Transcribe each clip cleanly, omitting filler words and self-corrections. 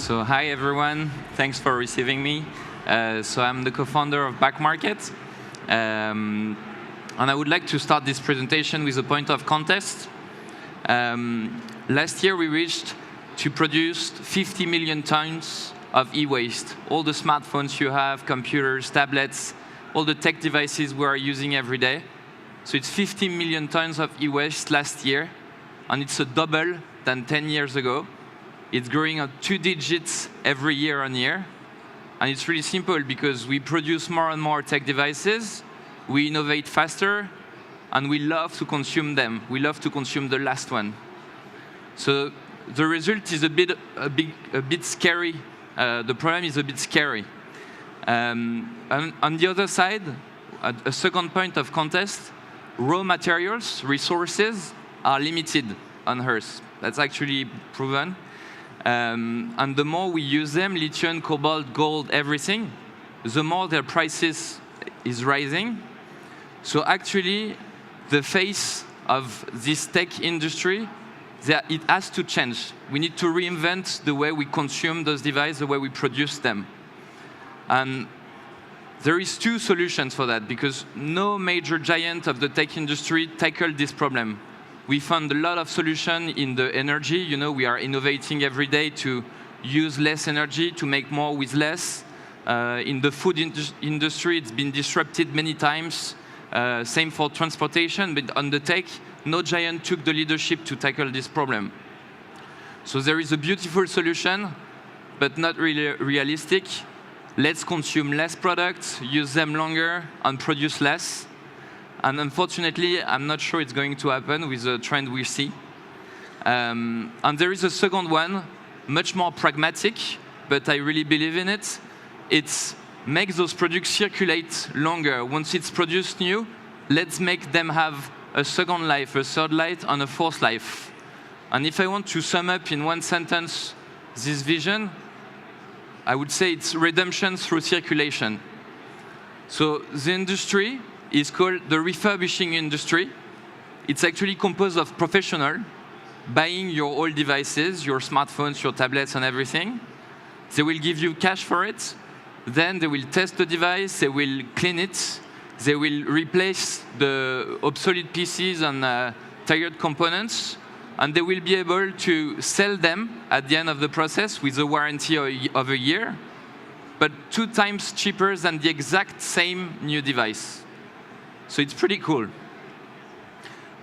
So hi everyone, thanks for receiving me. So I'm the co-founder of Back Market, and I would like to start this presentation with a point of context. Last year we reached to produce 50 million tons of e-waste. All the smartphones you have, computers, tablets, all the tech devices we are using every day. So it's 50 million tons of e-waste last year, and it's a double than 10 years ago. It's growing at 2 digits every year on year. And it's really simple because we produce more and more tech devices, we innovate faster, and we love to consume them. We love to consume the last one. So the result is a bit scary. The problem is a bit scary. And on the other side, a second point of context, raw materials, resources, are limited on Earth. That's actually proven. And the more we use them, lithium, cobalt, gold, everything, the more their prices is rising. So actually, the face of this tech industry, it has to change. We need to reinvent the way we consume those devices, the way we produce them. And there is 2 solutions for that, because no major giant of the tech industry tackled this problem. We found a lot of solutions in the energy. You know, we are innovating every day to use less energy, to make more with less. In the food industry, it's been disrupted many times. Same for transportation, but on the tech, no giant took the leadership to tackle this problem. So there is a beautiful solution, but not really realistic. Let's consume less products, use them longer, and produce less. And unfortunately, I'm not sure it's going to happen with the trend we see. And there is a second one, much more pragmatic, but I really believe in it. It's make those products circulate longer. Once it's produced new, let's make them have a second life, a third life, and a fourth life. And if I want to sum up in one sentence this vision, I would say it's redemption through circulation. So the industry is called the refurbishing industry. It's actually composed of professionals buying your old devices, your smartphones, your tablets, and everything. They will give you cash for it. Then they will test the device, they will clean it, they will replace the obsolete pieces and tired components, and they will be able to sell them at the end of the process with a warranty of a year, but 2 times cheaper than the exact same new device. So it's pretty cool.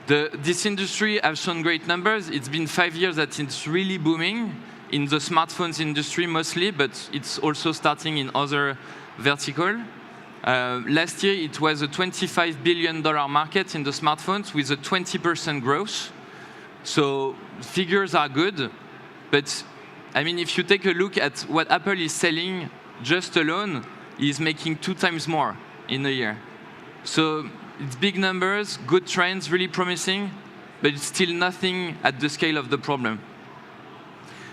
This industry has shown great numbers. It's been 5 years that it's really booming in the smartphones industry mostly, but it's also starting in other verticals. Last year, it was a $25 billion market in the smartphones with a 20% growth. So figures are good, but I mean, if you take a look at what Apple is selling just alone, is making 2 times more in a year. So it's big numbers, good trends, really promising, but it's still nothing at the scale of the problem.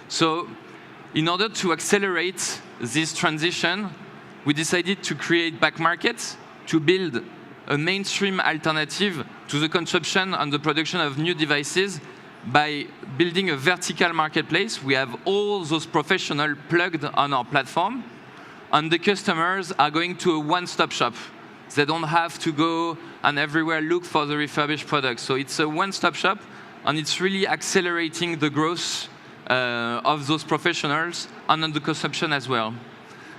So in order to accelerate this transition, we decided to create Back Market to build a mainstream alternative to the consumption and the production of new devices by building a vertical marketplace. We have all those professionals plugged on our platform, and the customers are going to a one-stop shop. They don't have to go and everywhere look for the refurbished products. So it's a one-stop shop, and it's really accelerating the growth of those professionals and on the consumption as well.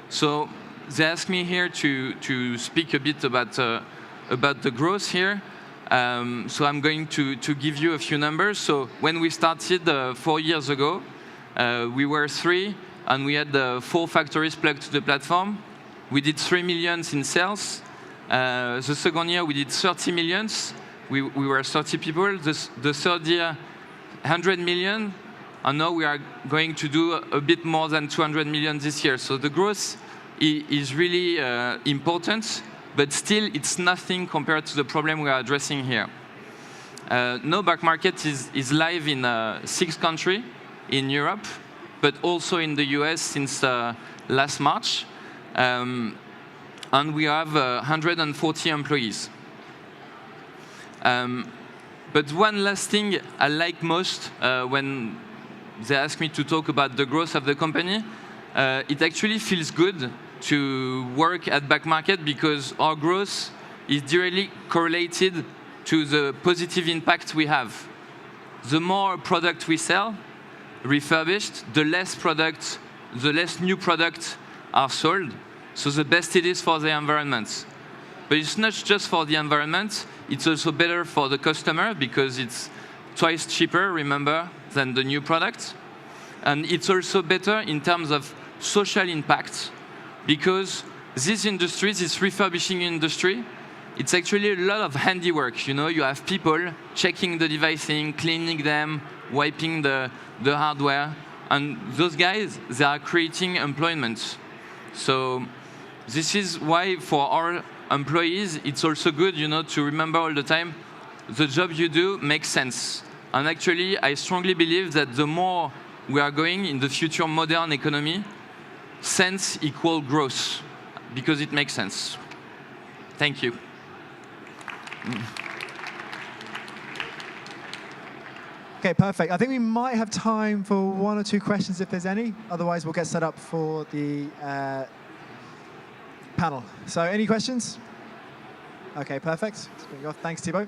So they asked me here to speak a bit about the growth here. So I'm going to give you a few numbers. So when we started 4 years ago, we were 3, and we had 4 factories plugged to the platform. We did 3 million in sales. The second year, we did 30 million. We were 30 people. The third year, 100 million. And now we are going to do a bit more than 200 million this year. So the growth is really important, but still it's nothing compared to the problem we are addressing here. Now Back Market is live in 6 countries in Europe, but also in the US since last March. And we have 140 employees. But one last thing I like most when they ask me to talk about the growth of the company, it actually feels good to work at Back Market because our growth is directly correlated to the positive impact we have. The more product we sell, refurbished, the less new products are sold, so the best it is for the environment. But it's not just for the environment, it's also better for the customer because it's twice cheaper, remember, than the new product. And it's also better in terms of social impact because this industry, this refurbishing industry, it's actually a lot of handiwork. You know, you have people checking the devices, cleaning them, wiping the hardware. And those guys, they are creating employment. So this is why for our employees, it's also good, you know, to remember all the time, the job you do makes sense. And actually, I strongly believe that the more we are going in the future modern economy, sense equals growth, because it makes sense. Thank you. Okay, perfect. I think we might have time for 1 or 2 questions if there's any. Otherwise, we'll get set up for the panel. So any questions? Okay, perfect. Thanks, Thibaud.